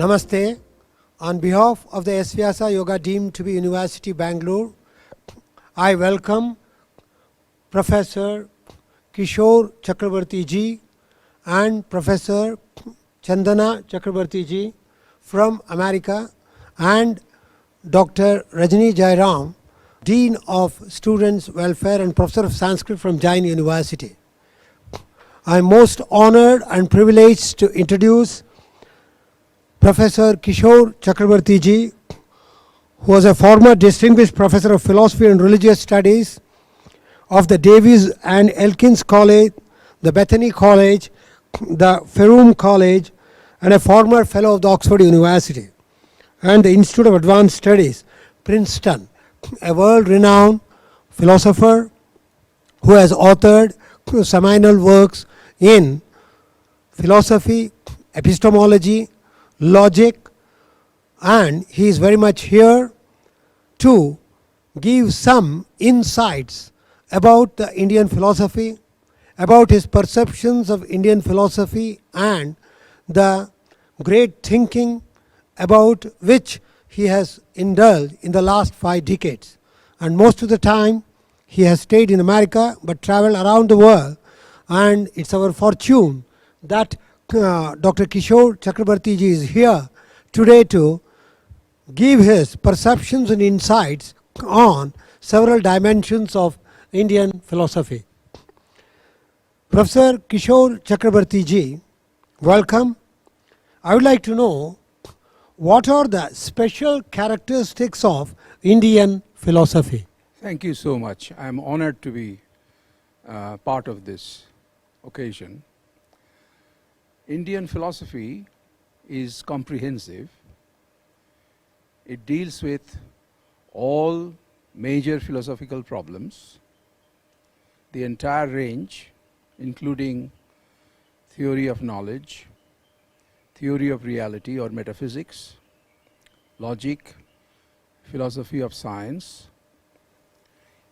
Namaste. On behalf of the S-VYASA Yoga deemed to be University Bangalore, I welcome Professor Kishore Chakrabarti ji and Professor Chandana Chakrabarti ji from America and Dr. Rajni Jairam, Dean of Students' Welfare and Professor of Sanskrit from Jain University. I am most honored and privileged to introduce Professor Kishore Chakrabarti ji, who was a former distinguished professor of philosophy and religious studies of the Davies and Elkins College, the Bethany College, the Ferrum College, and a former fellow of the Oxford University and the Institute of Advanced Studies, Princeton, a world-renowned philosopher who has authored seminal works in philosophy, epistemology, logic, and he is very much here to give some insights about the Indian philosophy, about his perceptions of Indian philosophy and the great thinking about which he has indulged in the last 5 decades. And most of the time he has stayed in America but traveled around the world, and it's our fortune that Dr. Kishore Chakrabarti ji is here today to give his perceptions and insights on several dimensions of Indian philosophy. Professor Kishore Chakrabarti ji, welcome. I would like to know what are the special characteristics of Indian philosophy? Thank you so much. I am honored to be part of this occasion. Indian philosophy is comprehensive. It deals with all major philosophical problems, the entire range, including theory of knowledge, theory of reality or metaphysics, logic, philosophy of science,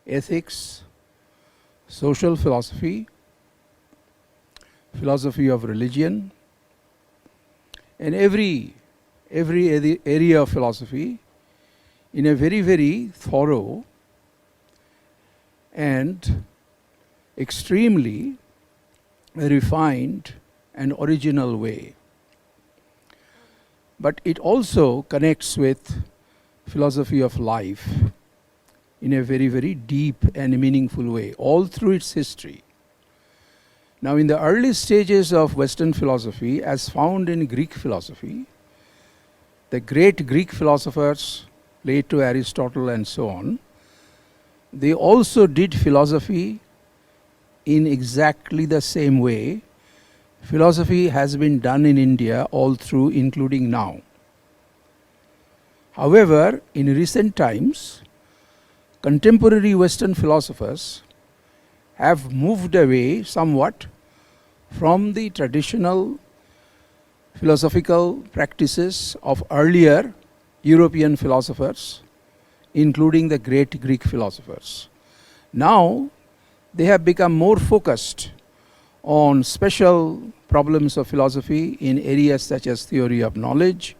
ethics, social philosophy, philosophy of religion, and every area of philosophy in a very, very thorough and extremely refined and original way. But it also connects with philosophy of life in a very, very deep and meaningful way, all through its history. Now, in the early stages of Western philosophy, as found in Greek philosophy, the great Greek philosophers, Plato, Aristotle, and so on, they also did philosophy in exactly the same way philosophy has been done in India all through, including now. However, in recent times, contemporary Western philosophers have moved away somewhat from the traditional philosophical practices of earlier European philosophers, including the great Greek philosophers. Now, they have become more focused on special problems of philosophy in areas such as theory of knowledge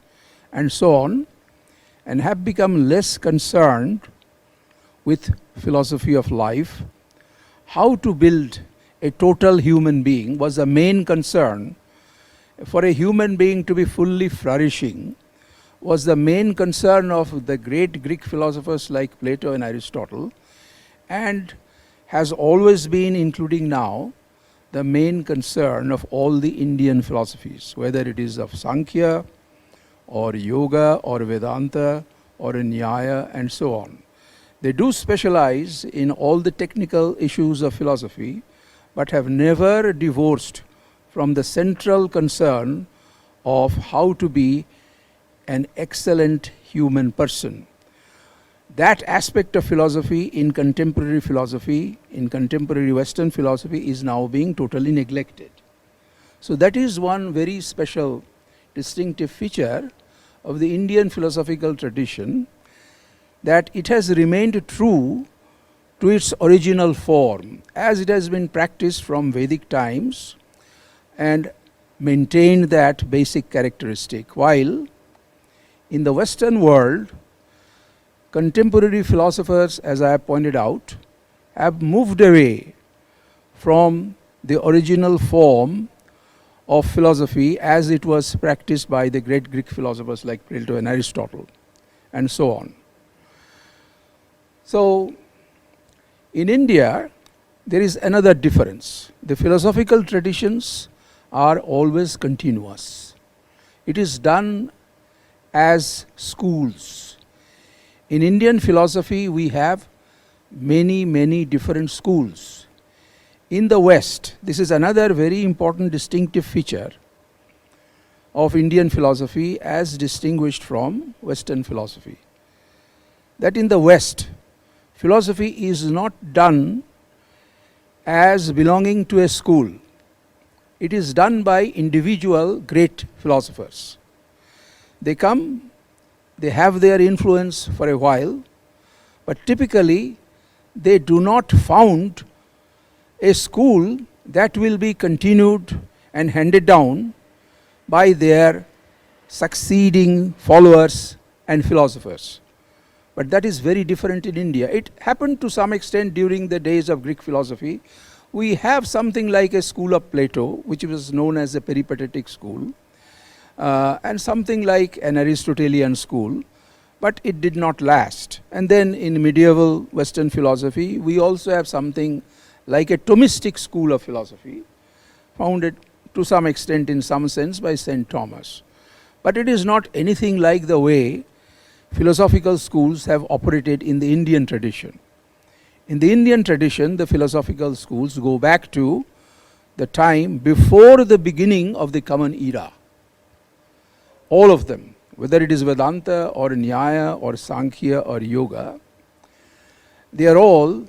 and so on, and have become less concerned with philosophy of life. How to build a total human being was the main concern. For a human being to be fully flourishing was the main concern of the great Greek philosophers like Plato and Aristotle, and has always been, including now, the main concern of all the Indian philosophies, whether it is of Sankhya or Yoga or Vedanta or Nyaya and so on. They do specialize in all the technical issues of philosophy, but have never divorced from the central concern of how to be an excellent human person. That aspect of philosophy in contemporary Western philosophy is now being totally neglected. So that is one very special distinctive feature of the Indian philosophical tradition, that it has remained true to its original form as it has been practiced from Vedic times and maintained that basic characteristic, while in the Western world, contemporary philosophers, as I have pointed out, have moved away from the original form of philosophy as it was practiced by the great Greek philosophers like Plato and Aristotle, and so on. So, in India, there is another difference. The philosophical traditions are always continuous. It is done as schools. In Indian philosophy, we have many different schools. In the West, this is another very important distinctive feature of Indian philosophy as distinguished from Western philosophy. That in the West, philosophy is not done as belonging to a school. It is done by individual great philosophers. They come, they have their influence for a while, but typically they do not found a school that will be continued and handed down by their succeeding followers and philosophers. But that is very different in India. It happened to some extent during the days of Greek philosophy. We have something like a school of Plato, which was known as a peripatetic school, and something like an Aristotelian school, but it did not last. And then in medieval Western philosophy, we also have something like a Thomistic school of philosophy, founded to some extent in some sense by St. Thomas. But it is not anything like the way philosophical schools have operated in the Indian tradition. In the Indian tradition, the philosophical schools go back to the time before the beginning of the Common Era. All of them, whether it is Vedanta or Nyaya or Sankhya or Yoga, they are all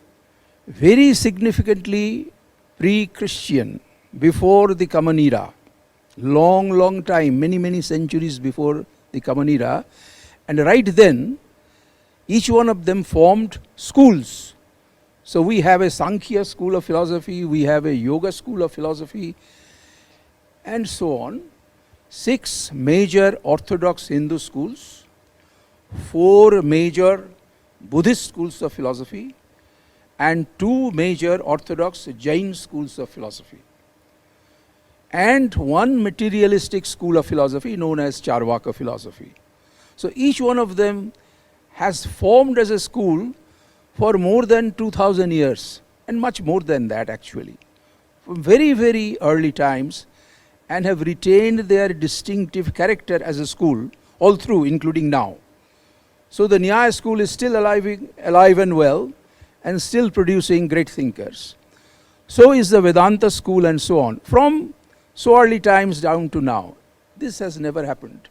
very significantly pre-Christian, before the Common Era. Long time, many centuries before the Common Era. And right then, each one of them formed schools. So we have a Sankhya school of philosophy, we have a Yoga school of philosophy, and so on. 6 major Orthodox Hindu schools, 4 major Buddhist schools of philosophy, and 2 major Orthodox Jain schools of philosophy, and 1 materialistic school of philosophy known as Charvaka philosophy. So each one of them has formed as a school for more than 2000 years, and much more than that actually, from very early times, and have retained their distinctive character as a school all through, including now. So the Nyaya school is still alive and well, and still producing great thinkers. So is the Vedanta school, and so on, from so early times down to now. This has never happened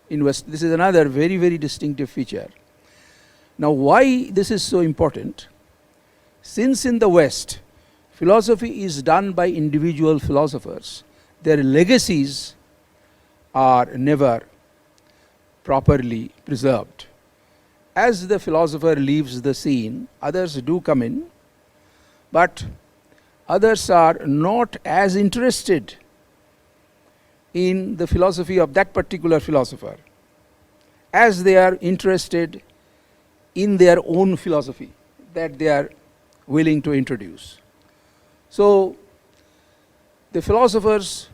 in West. This is another very distinctive feature. Now, why this is so important? Since in the West, philosophy is done by individual philosophers, their legacies are never properly preserved. As the philosopher leaves the scene, others do come in, but others are not as interested in the philosophy of that particular philosopher as they are interested in their own philosophy that they are willing to introduce. So, the philosophers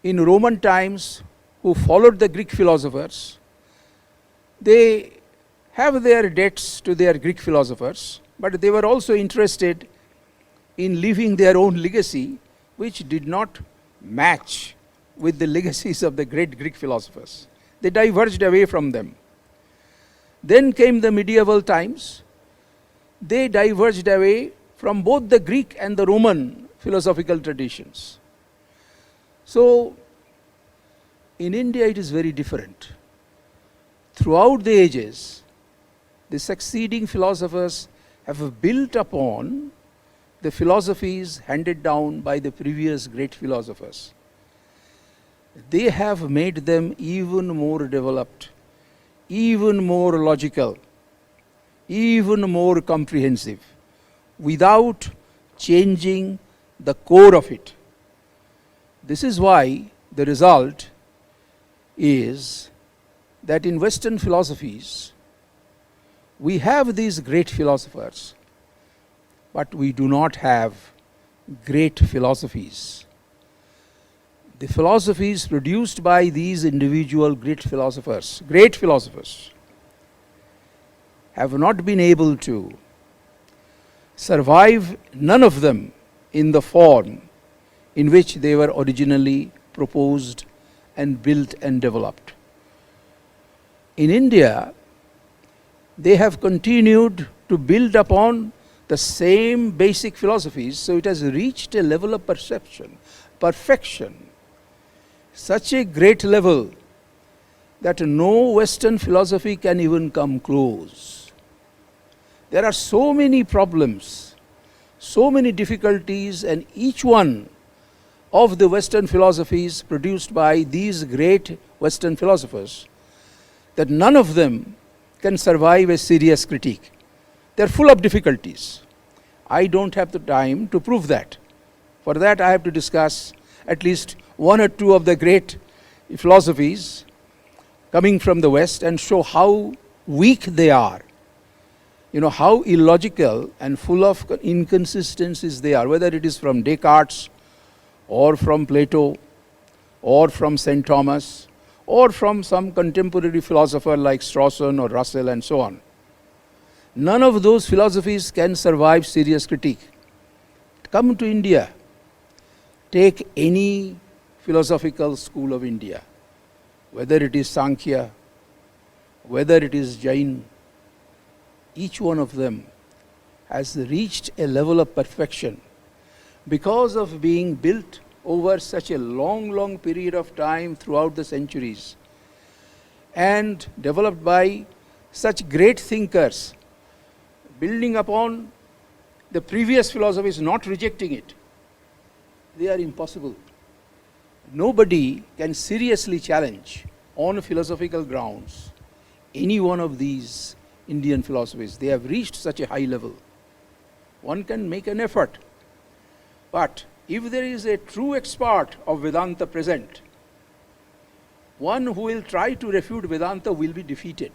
in Roman times who followed the Greek philosophers, they have their debts to their Greek philosophers, but they were also interested in leaving their own legacy, which did not match with the legacies of the great Greek philosophers. They diverged away from them. Then came the medieval times. They diverged away from both the Greek and the Roman philosophical traditions. So, in India it is very different. Throughout the ages, the succeeding philosophers have built upon the philosophies handed down by the previous great philosophers. They have made them even more developed, even more logical, even more comprehensive, without changing the core of it. This is why the result is that in Western philosophies, we have these great philosophers, but we do not have great philosophies. The philosophies produced by these individual great philosophers, have not been able to survive, none of them, in the form in which they were originally proposed and built and developed. In India, they have continued to build upon the same basic philosophies, so it has reached a level of perfection, such a great level that no Western philosophy can even come close. There are so many problems, so many difficulties, and each one of the Western philosophies produced by these great Western philosophers, that none of them can survive a serious critique. They're full of difficulties. I don't have the time to prove that. For that, I have to discuss at least one or two of the great philosophies coming from the West and show how weak they are. How illogical and full of inconsistencies they are, whether it is from Descartes or from Plato or from St. Thomas or from some contemporary philosopher like Strawson or Russell and so on. None of those philosophies can survive serious critique. Come to India. Take any philosophical school of India, whether it is Sankhya, whether it is Jain, each one of them has reached a level of perfection because of being built over such a long period of time throughout the centuries and developed by such great thinkers, building upon the previous philosophies, not rejecting it. They are impossible. Nobody can seriously challenge on philosophical grounds any one of these Indian philosophies. They have reached such a high level. One can make an effort. But if there is a true expert of Vedanta present, one who will try to refute Vedanta will be defeated.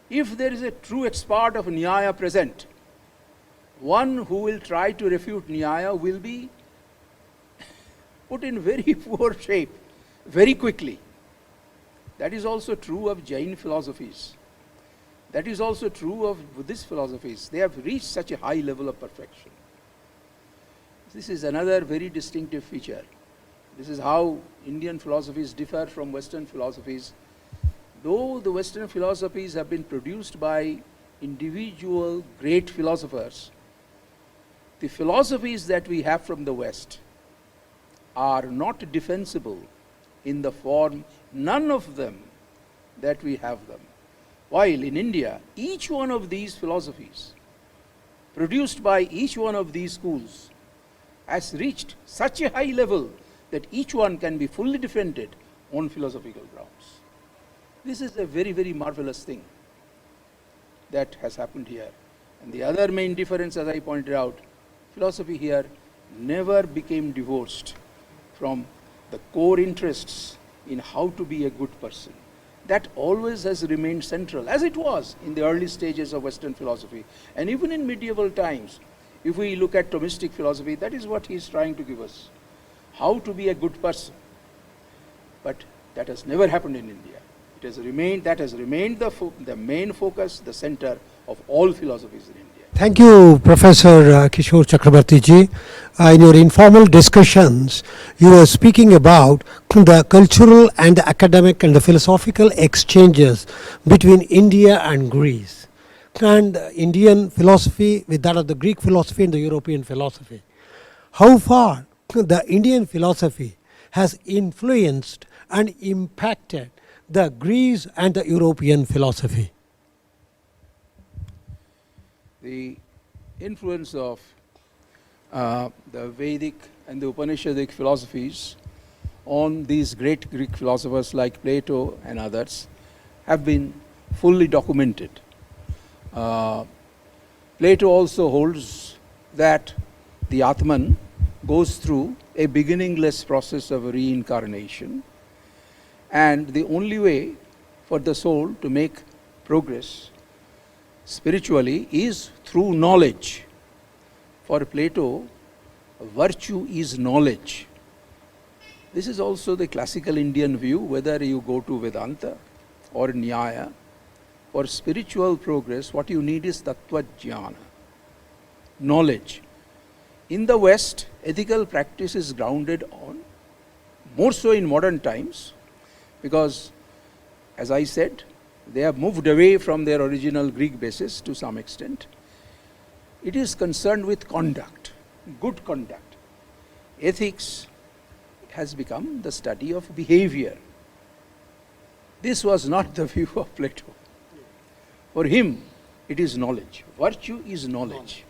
If there is a true expert of Nyaya present, one who will try to refute Nyaya will be put in very poor shape very quickly. That is also true of Jain philosophies. That is also true of Buddhist philosophies. They have reached such a high level of perfection. This is another very distinctive feature. This is how Indian philosophies differ from Western philosophies. Though the Western philosophies have been produced by individual great philosophers, the philosophies that we have from the West are not defensible in the form, none of them, that we have them. While in India, each one of these philosophies, produced by each one of these schools, has reached such a high level that each one can be fully defended on philosophical grounds. This is a very marvelous thing that has happened here. And the other main difference, as I pointed out, philosophy here never became divorced from the core interests in how to be a good person. That always has remained central, as it was in the early stages of Western philosophy. And even in medieval times, if we look at Thomistic philosophy, that is what he is trying to give us. How to be a good person. But that has never happened in India. That has remained the main focus, the center of all philosophies in India. Thank you, Professor Kishore Chakrabarti ji. In your informal discussions, you were speaking about the cultural and the academic and the philosophical exchanges between India and Greece, and Indian philosophy with that of the Greek philosophy and the European philosophy. How far the Indian philosophy has influenced and impacted the Greece and the European philosophy? The influence of the Vedic and the Upanishadic philosophies on these great Greek philosophers like Plato and others have been fully documented. Plato also holds that the Atman goes through a beginningless process of reincarnation, And the only way for the soul to make progress spiritually is through knowledge. For Plato, virtue is knowledge. This is also the classical Indian view, whether you go to Vedanta or Nyaya. For spiritual progress, what you need is tattva jnana, knowledge. In the West, ethical practice is grounded on, more so in modern times, because, as I said, they have moved away from their original Greek basis to some extent. It is concerned with conduct, good conduct. Ethics has become the study of behavior. This was not the view of Plato. For him, it is knowledge. Virtue is knowledge.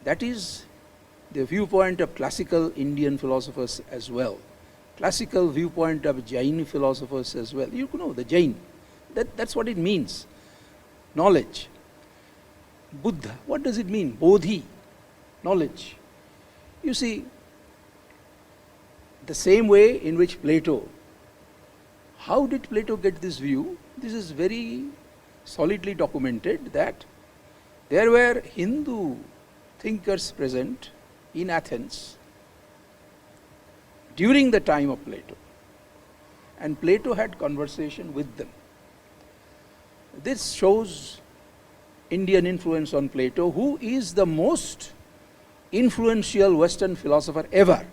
That is the viewpoint of classical Indian philosophers as well. Classical viewpoint of Jain philosophers as well. You know, the Jain. That's what it means. Knowledge. Buddha. What does it mean? Bodhi. Knowledge. You see, the same way in which Plato, how did Plato get this view? This is very solidly documented that there were Hindu thinkers present in Athens during the time of Plato, and Plato had conversation with them. This shows Indian influence on Plato, who is the most influential Western philosopher ever.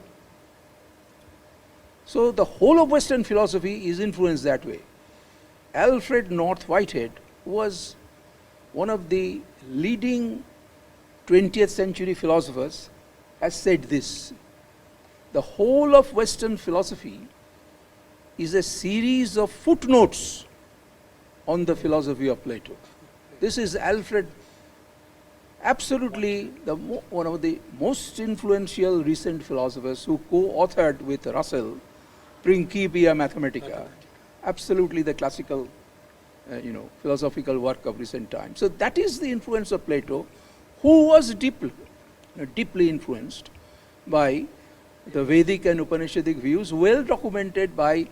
So the whole of Western philosophy is influenced that way. Alfred North Whitehead was one of the leading 20th century philosophers, has said this: the whole of Western philosophy is a series of footnotes on the philosophy of Plato. This is Alfred, absolutely one of the most influential recent philosophers, who co-authored with Russell Principia Mathematica, absolutely the classical philosophical work of recent times. So that is the influence of Plato, who was deeply influenced by the Vedic and Upanishadic views, well documented by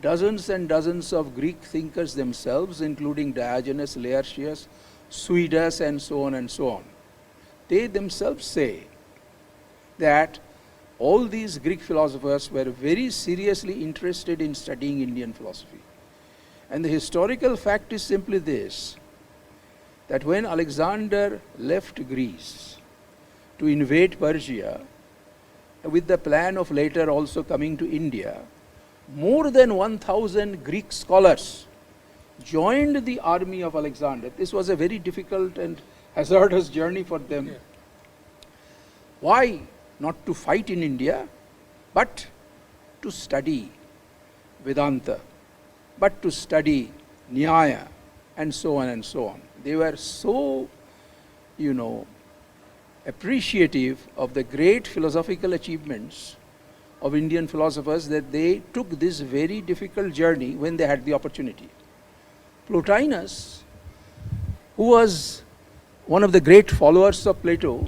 dozens and dozens of Greek thinkers themselves, including Diogenes Laertius, Suidas, and so on and so on. They themselves say that all these Greek philosophers were very seriously interested in studying Indian philosophy. And the historical fact is simply this, that when Alexander left Greece to invade Persia, with the plan of later also coming to India, more than 1,000 Greek scholars joined the army of Alexander. This was a very difficult and hazardous journey for them. Yeah. Why? Not to fight in India, but to study Vedanta, but to study Nyaya, and so on and so on. They were so, appreciative of the great philosophical achievements of Indian philosophers that they took this very difficult journey when they had the opportunity. Plotinus, who was one of the great followers of Plato,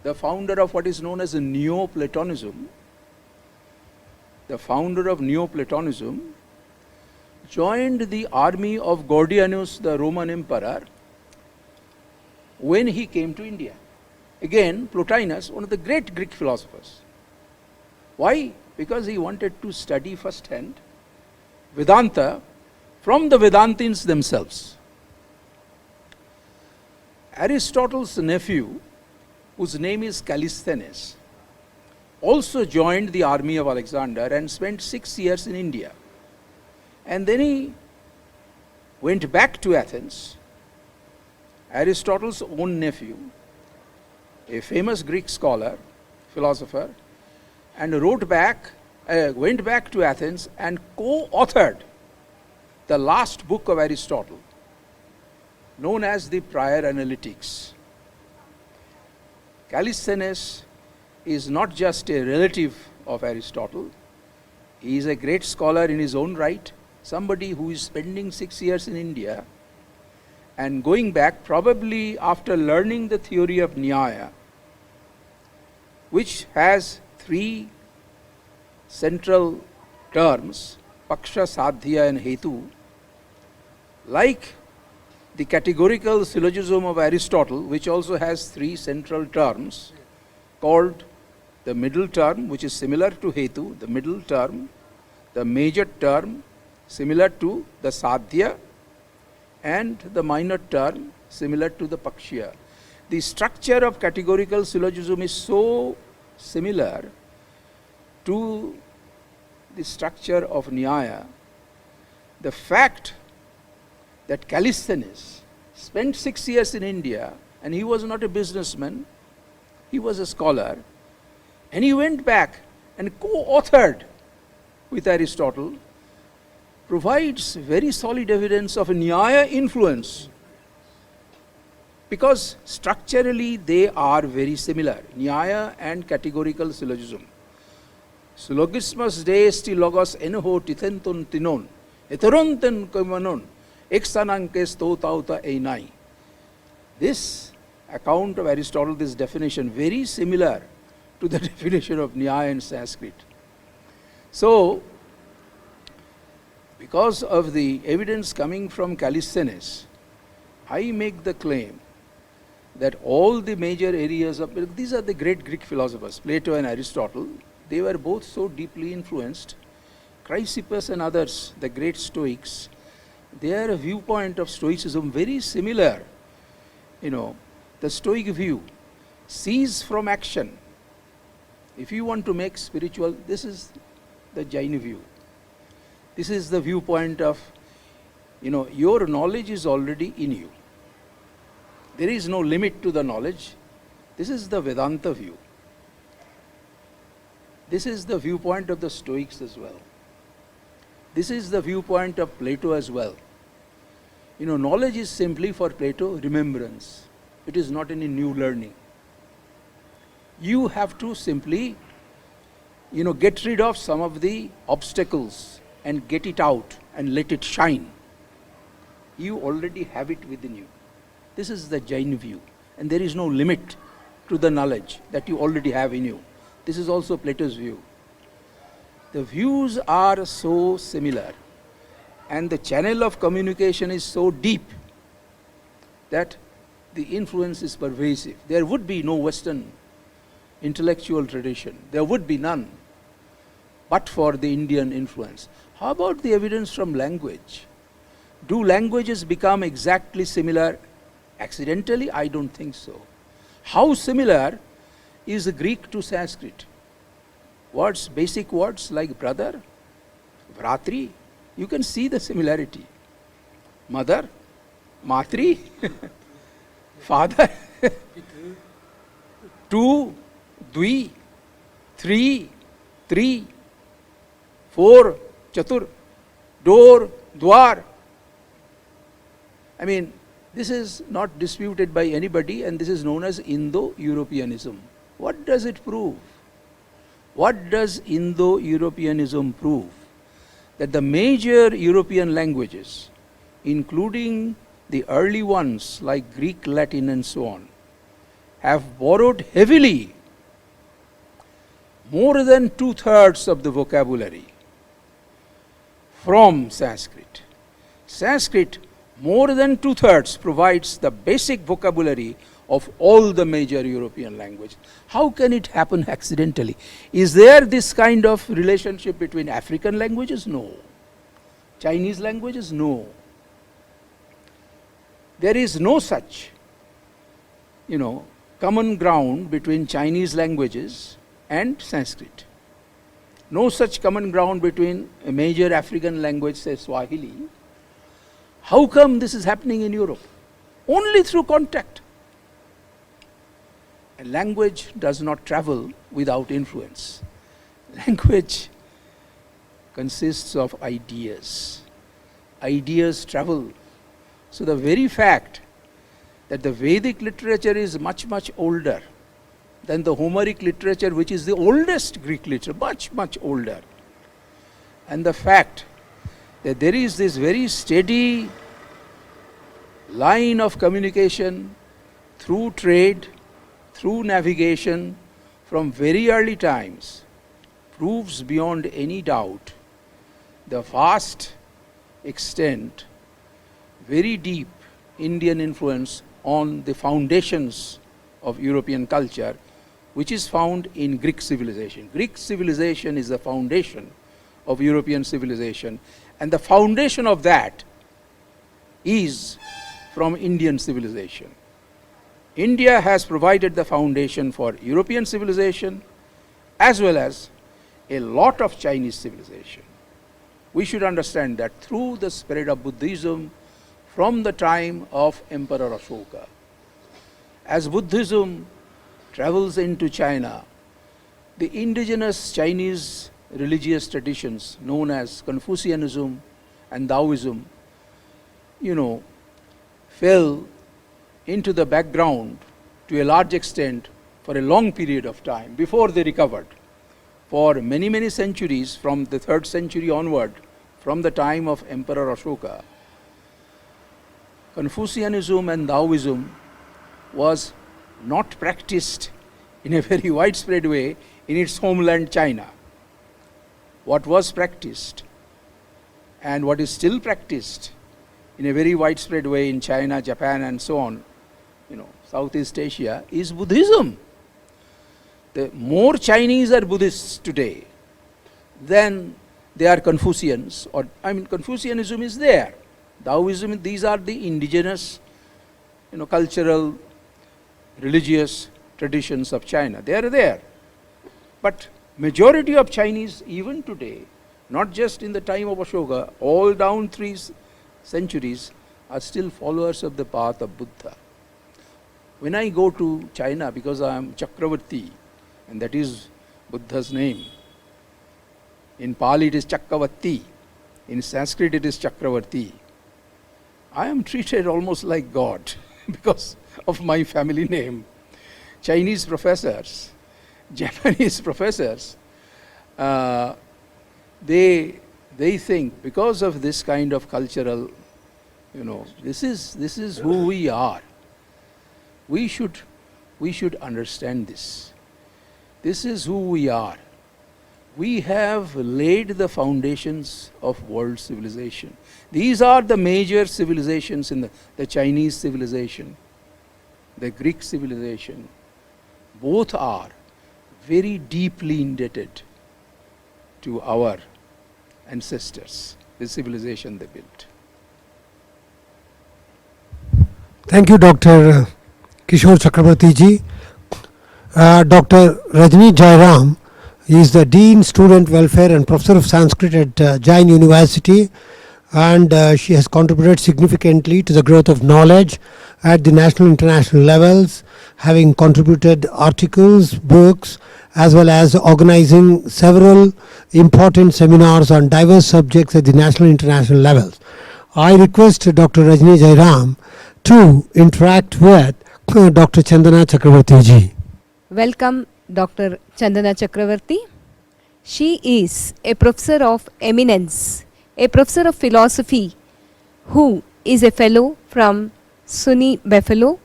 the founder of what is known as Neoplatonism, joined the army of Gordianus, the Roman emperor, when he came to India. Again, Plotinus, one of the great Greek philosophers. Why? Because he wanted to study firsthand Vedanta from the Vedantins themselves. Aristotle's nephew, whose name is Callisthenes, also joined the army of Alexander and spent 6 years in India. And then he went back to Athens. Aristotle's own nephew, a famous Greek scholar, philosopher, and went back to Athens and co-authored the last book of Aristotle, known as the Prior Analytics. Callisthenes is not just a relative of Aristotle, he is a great scholar in his own right, somebody who is spending 6 years in India and going back probably after learning the theory of Nyaya, which has 3 central terms, Paksha, Sadhya and Hetu, like the categorical syllogism of Aristotle, which also has three central terms, called the middle term, which is similar to Hetu, the middle term, the major term, similar to the Sadhya, and the minor term, similar to the Pakshya. The structure of categorical syllogism is so similar to the structure of Nyaya. The fact that Callisthenes spent 6 years in India, and he was not a businessman, he was a scholar, and he went back and co-authored with Aristotle, provides very solid evidence of a Nyaya influence, because structurally they are very similar, Nyaya and categorical syllogism. Syllogismus de esti logos enoho tithenton tinon, eteronten komanon, exanankes totauta einai. This account of Aristotle, this definition, very similar to the definition of Nyaya in Sanskrit. So, because of the evidence coming from Callisthenes, I make the claim that all the major areas of, these are the great Greek philosophers, Plato and Aristotle, they were both so deeply influenced. Chrysippus and others, the great Stoics, their viewpoint of Stoicism very similar. The Stoic view, cease from action. If you want to make spiritual, this is the Jain view. This is the viewpoint of, your knowledge is already in you. There is no limit to the knowledge. This is the Vedanta view. This is the viewpoint of the Stoics as well. This is the viewpoint of Plato as well. Knowledge is simply for Plato remembrance. It is not any new learning. You have to simply, get rid of some of the obstacles and get it out and let it shine. You already have it within you. This is the Jain view. And there is no limit to the knowledge that you already have in you. This is also Plato's view. The views are so similar, and the channel of communication is so deep that the influence is pervasive. There would be no Western intellectual tradition. There would be none, but for the Indian influence. How about the evidence from language? Do languages become exactly similar accidentally? I don't think so. How similar is Greek to Sanskrit? Words, basic words like brother, vratri, you can see the similarity. Mother, matri, father, two, dvi, three, three, four, chatur, door, dwar. This is not disputed by anybody, and this is known as Indo-Europeanism. What does it prove? What does Indo-Europeanism prove? That the major European languages, including the early ones like Greek, Latin and so on, have borrowed heavily, more than 2/3 of the vocabulary from Sanskrit. Sanskrit, more than 2/3 provides the basic vocabulary of all the major European languages. How can it happen accidentally? Is there this kind of relationship between African languages? No. Chinese languages? No. There is no such, common ground between Chinese languages and Sanskrit. No such common ground between a major African language, say Swahili. How come this is happening in Europe? Only through contact. A language does not travel without influence. Language consists of ideas. Ideas travel. So the very fact that the Vedic literature is much, much older than the Homeric literature, which is the oldest Greek literature, much, much older. And the fact that there is this very steady line of communication through trade, through navigation from very early times, proves beyond any doubt the vast extent, very deep Indian influence on the foundations of European culture, which is found in Greek civilization. Greek civilization is the foundation of European civilization, and the foundation of that is from Indian civilization. India has provided the foundation for European civilization as well as a lot of Chinese civilization. We should understand that through the spread of Buddhism from the time of Emperor Ashoka, as Buddhism travels into China, the indigenous Chinese religious traditions known as Confucianism and Taoism, fell into the background to a large extent for a long period of time before they recovered. For many, many centuries, from the 3rd century onward, from the time of Emperor Ashoka, Confucianism and Taoism was not practiced in a very widespread way in its homeland China. What was practiced and what is still practiced in a very widespread way in China, Japan and so on, Southeast Asia, is Buddhism. The more Chinese are Buddhists today than they are Confucians, Confucianism is there. Taoism, these are the indigenous, cultural, religious traditions of China. They are there. But majority of Chinese, even today, not just in the time of Ashoka, all down 3 centuries, are still followers of the path of Buddha. When I go to China, because I am Chakravarti, and that is Buddha's name, in Pali it is Chakravarti, in Sanskrit it is Chakravarti, I am treated almost like God because of my family name. Chinese professors, Japanese professors, they think because of this kind of cultural, this is who we are. We should understand this. This is who we are. We have laid the foundations of world civilization. These are the major civilizations in the Chinese civilization, the Greek civilization. Both are very deeply indebted to our ancestors, the civilization they built. Thank you, Dr. Kishore Chakrabarti ji. Dr. Rajni Jairam is the Dean, Student Welfare and Professor of Sanskrit at Jain University, and she has contributed significantly to the growth of knowledge at the national and international levels, having contributed articles, books, as well as organizing several important seminars on diverse subjects at the national and international levels. I request Dr. Rajni Jairam to interact with Dr. Chandana Chakrabarti ji. Welcome, Dr. Chandana Chakrabarti. She is a professor of eminence, a professor of philosophy, who is a fellow from SUNY Buffalo,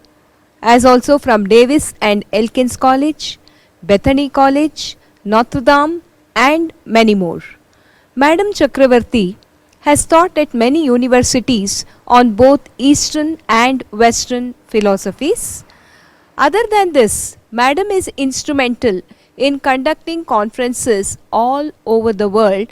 as also from Davis and Elkins College, Bethany College, Notre Dame, and many more. Madam Chakrabarti has taught at many universities on both Eastern and Western philosophies. Other than this, Madam is instrumental in conducting conferences all over the world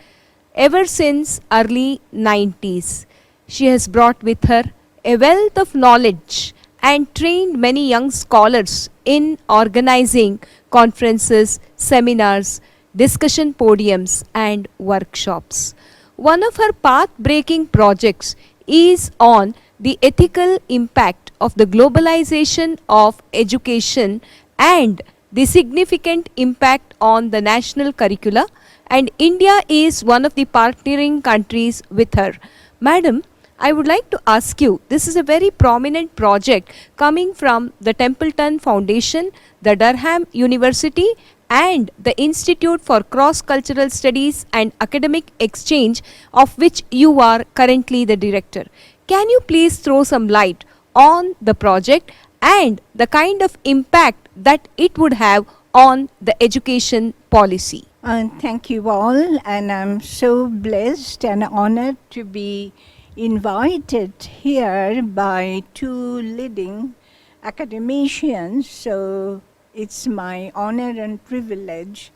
ever since early 90s. She has brought with her a wealth of knowledge and trained many young scholars in organizing conferences, seminars, discussion podiums and workshops. One of her path-breaking projects is on the ethical impact of the globalization of education and the significant impact on the national curricula, and India is one of the partnering countries with her. Madam, I would like to ask you, this is a very prominent project coming from the Templeton Foundation, the Durham University and the Institute for Cross-Cultural Studies and Academic Exchange, of which you are currently the director. Can you please throw some light on the project and the kind of impact that it would have on the education policy? Thank you all, and I'm so blessed and honored to be invited here by two leading academicians. So it's my honor and privilege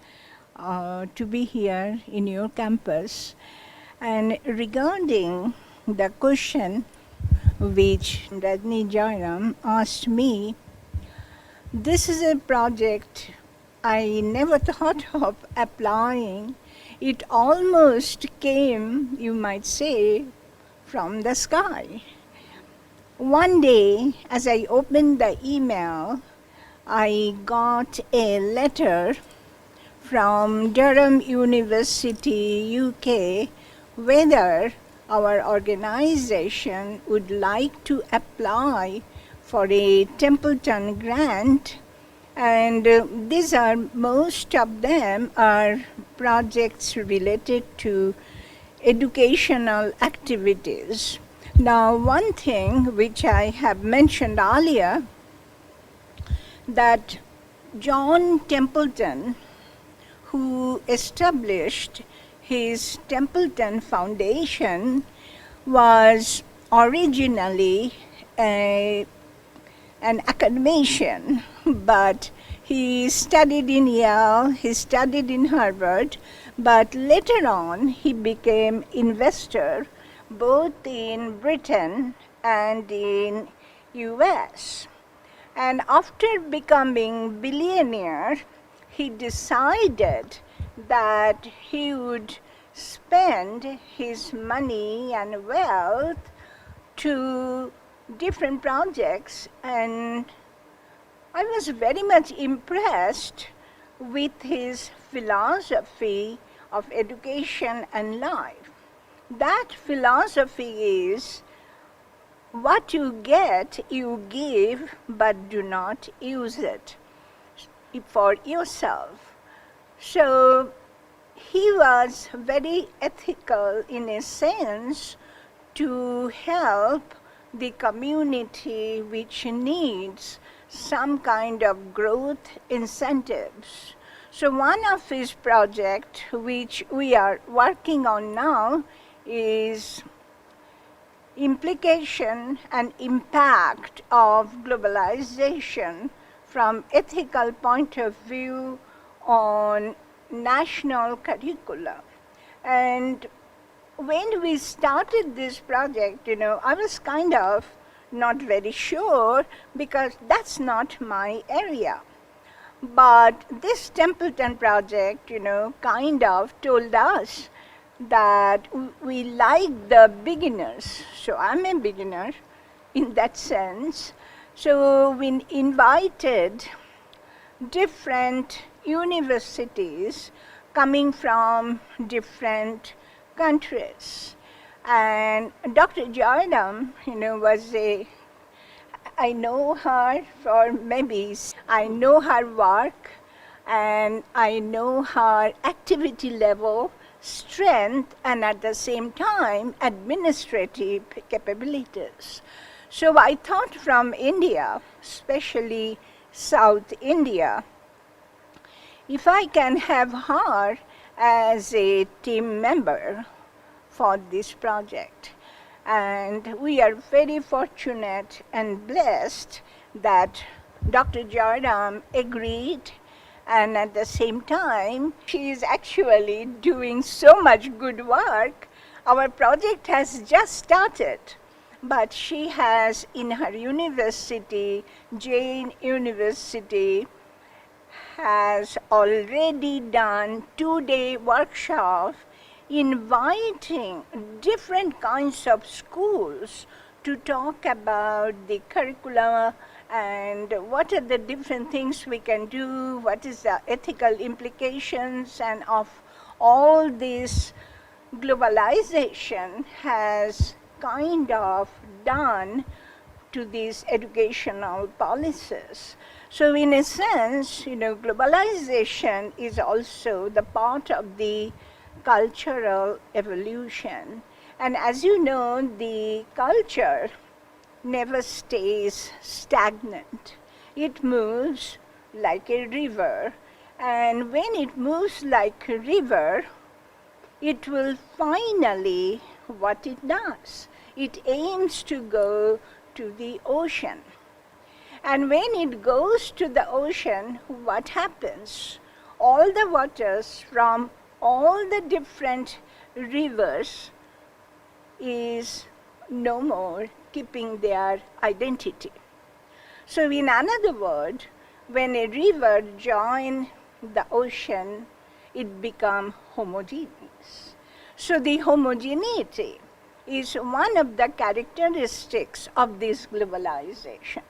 to be here in your campus. And regarding the question which Rajni Jairam asked me, this is a project I never thought of applying. It almost came, you might say, from the sky. One day, as I opened the email, I got a letter from Durham University, UK, whether our organization would like to apply for a Templeton grant. And these are, most of them are projects related to educational activities. Now, one thing which I have mentioned earlier, that John Templeton, who established his Templeton Foundation, was originally an academician, but he studied in Yale, he studied in Harvard, but later on he became investor both in Britain and in US. And after becoming billionaire, he decided that he would spend his money and wealth to different projects, and I was very much impressed with his philosophy of education and life. That philosophy is, what you get, you give, but do not use it for yourself. So he was very ethical in a sense to help the community which needs some kind of growth incentives. So one of his projects, which we are working on now, is implication and impact of globalization from ethical point of view on national curricula. And when we started this project, I was kind of not very sure because that's not my area. But this Templeton project, kind of told us that we like the beginners. So I'm a beginner in that sense. So we invited different universities coming from different countries. And Dr. Jordan, was I know her for maybe, I know her work and I know her activity level, strength, and at the same time, administrative capabilities. So I thought from India, especially South India, if I can have her as a team member for this project. And we are very fortunate and blessed that Dr. Jardam agreed, and at the same time, she is actually doing so much good work. Our project has just started, but she has in her university, Jain University, has already done 2-day workshop inviting different kinds of schools to talk about the curricula and what are the different things we can do, what is the ethical implications, and of all this globalization has kind of done to these educational policies. So in a sense, globalization is also the part of the cultural evolution. And as you know, the culture never stays stagnant. It moves like a river, And when it moves like a river, it will finally, what it does, it aims to go to the ocean. And when it goes to the ocean, what happens? All the waters from all the different rivers is no more keeping their identity. So in another word, when a river joins the ocean, it becomes homogeneous. So the homogeneity is one of the characteristics of this globalization.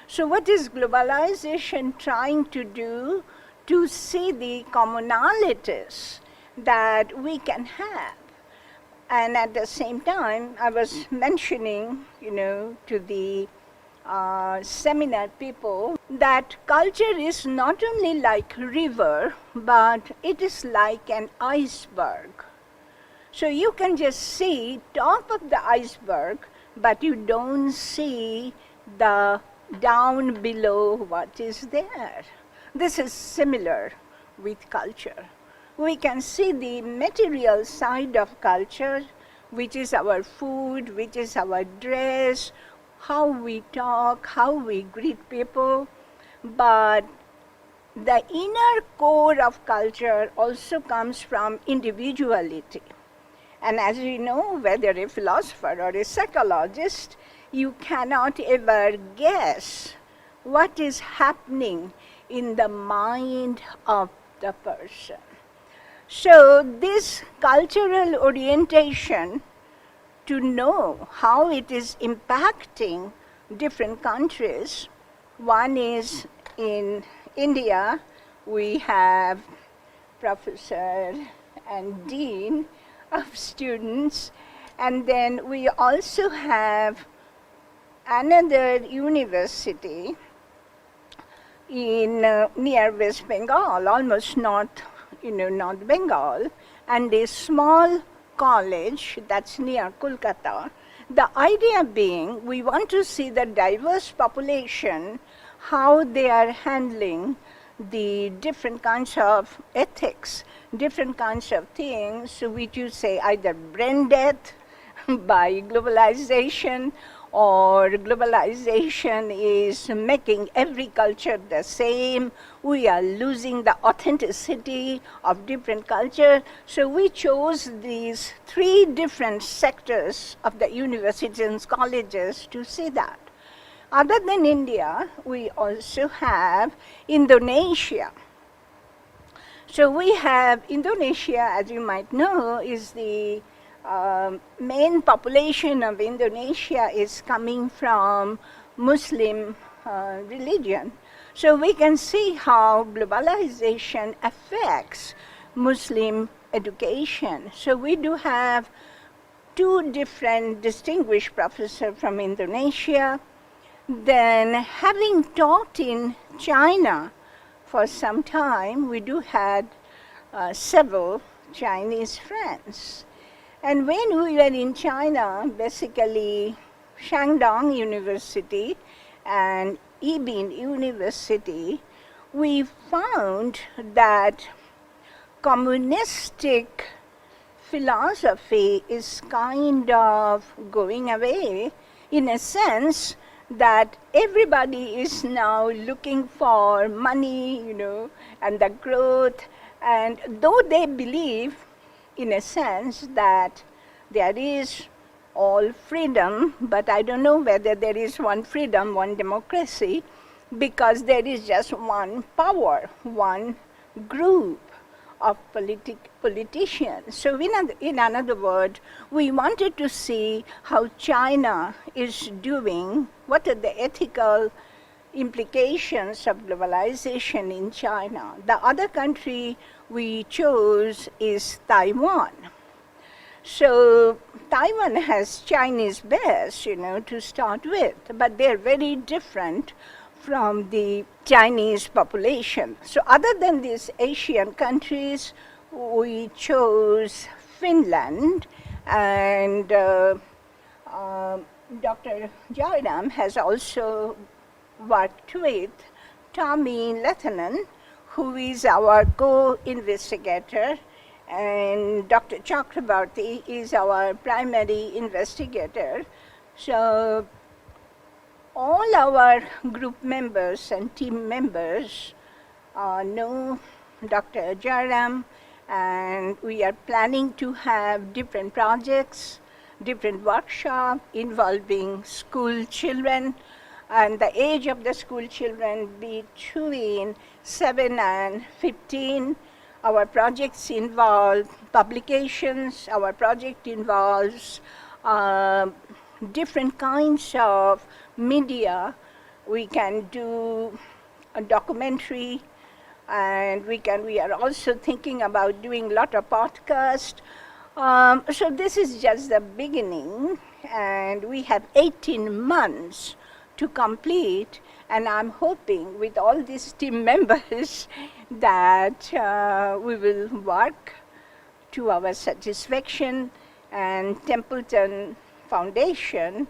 So what is globalization trying to do? To see the commonalities that we can have. And at the same time, I was mentioning, to the seminar people that culture is not only like a river, but it is like an iceberg. So you can just see top of the iceberg, but you don't see the down below what is there. This is similar with culture. We can see the material side of culture, which is our food, which is our dress, how we talk, how we greet people, but the inner core of culture also comes from individuality. And as you know, whether a philosopher or a psychologist, you cannot ever guess what is happening in the mind of the person. So this cultural orientation, to know how it is impacting different countries. One is in India, we have professor and dean of students, and then we also have another university in near West Bengal, almost North Bengal, and a small college that's near Kolkata. The idea being, we want to see the diverse population, how they are handling the different kinds of ethics, different kinds of things, which you say either brain death by globalization, or globalization is making every culture the same. We are losing the authenticity of different culture. So we chose these three different sectors of the universities and colleges to see that. Other than India, we also have Indonesia. So we have Indonesia, as you might know, is the main population of Indonesia is coming from Muslim religion. So we can see how globalization affects Muslim education. So we do have two different distinguished professors from Indonesia. Then, having taught in China for some time, we do had several Chinese friends. And when we were in China, basically Shandong University and Yibin University, we found that communistic philosophy is kind of going away, in a sense that everybody is now looking for money, and the growth. And though they believe, in a sense, that there is all freedom, but I don't know whether there is one freedom, one democracy, because there is just one power, one group of politicians. So in another word, we wanted to see how China is doing, what are the ethical implications of globalization in China. The other country we chose is Taiwan. So Taiwan has Chinese base, to start with, but they're very different from the Chinese population. So other than these Asian countries, we chose Finland, and Dr. Jairam has also worked with Tommy Lehtinen, who is our co-investigator, and Dr. Chakrabarti is our primary investigator. So all our group members and team members know Dr. Jairam, and we are planning to have different projects, different workshops involving school children, and the age of the school children between 7 and 15. Our projects involve publications, our project involves different kinds of media. We can do a documentary, and we are also thinking about doing a lot of podcasts. So this is just the beginning, and we have 18 months to complete, and I'm hoping with all these team members that we will work to our satisfaction, and Templeton Foundation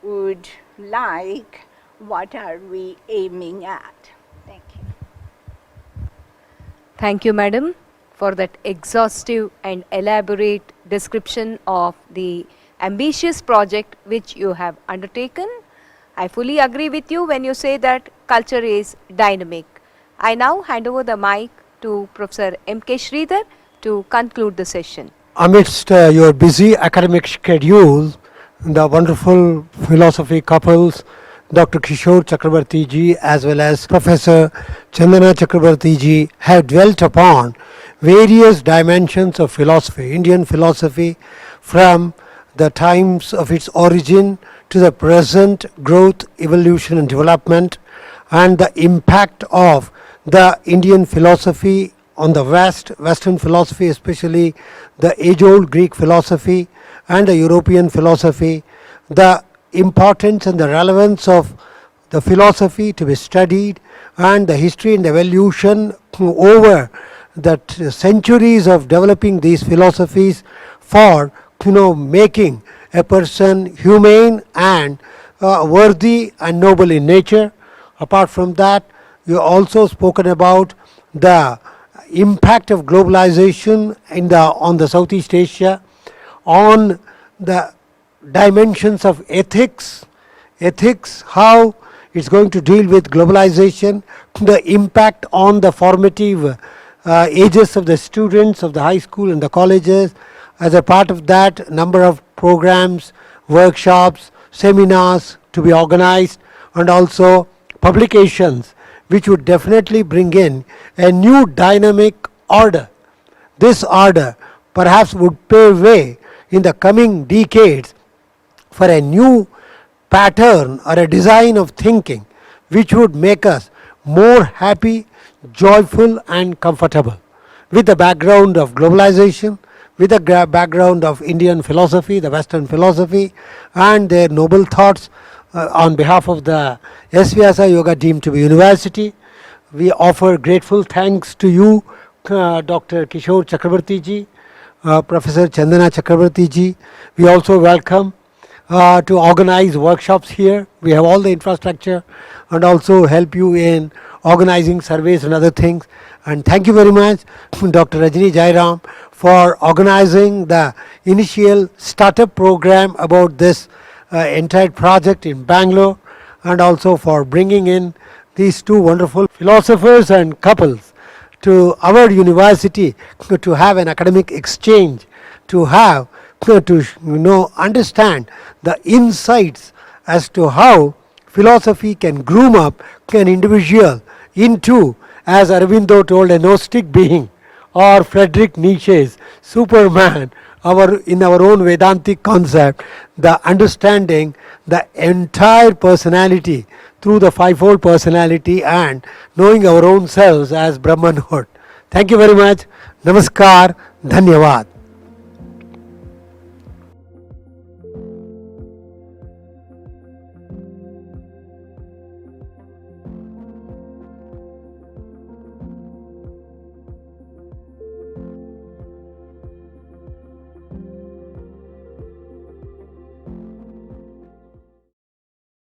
would like what are we aiming at. Thank you. Thank you, madam, for that exhaustive and elaborate description of the ambitious project which you have undertaken. I fully agree with you when you say that culture is dynamic. I now hand over the mic to Professor M.K. Sridhar to conclude the session. Amidst your busy academic schedule, the wonderful philosophy couples, Dr. Kishore Chakrabarti ji as well as Professor Chandana Chakrabarti ji, have dwelt upon various dimensions of philosophy, Indian philosophy, from the times of its origin to the present growth, evolution and development, and the impact of the Indian philosophy on the Western philosophy, especially the age-old Greek philosophy and the European philosophy, the importance and the relevance of the philosophy to be studied, and the history and evolution over the centuries of developing these philosophies for making a person humane and worthy and noble in nature. Apart from that, you also spoken about the impact of globalization on the Southeast Asia, on the dimensions of ethics, how it's going to deal with globalization, the impact on the formative ages of the students of the high school and the colleges. As a part of that, number of programs, workshops, seminars to be organized, and also publications which would definitely bring in a new dynamic order. This order perhaps would pave way in the coming decades for a new pattern or a design of thinking which would make us more happy, joyful and comfortable. With the background of globalization, with the background of Indian philosophy, the Western philosophy, and their noble thoughts, on behalf of the S-VYASA Yoga deemed to be university, we offer grateful thanks to you, Dr. Kishore Chakrabarti ji, Professor Chandana Chakrabarti ji. We also welcome to organize workshops here. We have all the infrastructure and also help you in organizing surveys and other things. And thank you very much, Dr. Rajni Jairam, for organizing the initial startup program about this entire project in Bangalore, and also for bringing in these two wonderful philosophers and couples to our university to have an academic exchange, to have to understand the insights as to how philosophy can groom up an individual into, as Aurobindo told, a Gnostic being, or Friedrich Nietzsche's Superman, in our own Vedantic concept, the understanding the entire personality through the fivefold personality and knowing our own selves as Brahmanhood. Thank you very much. Namaskar. Dhanyavad.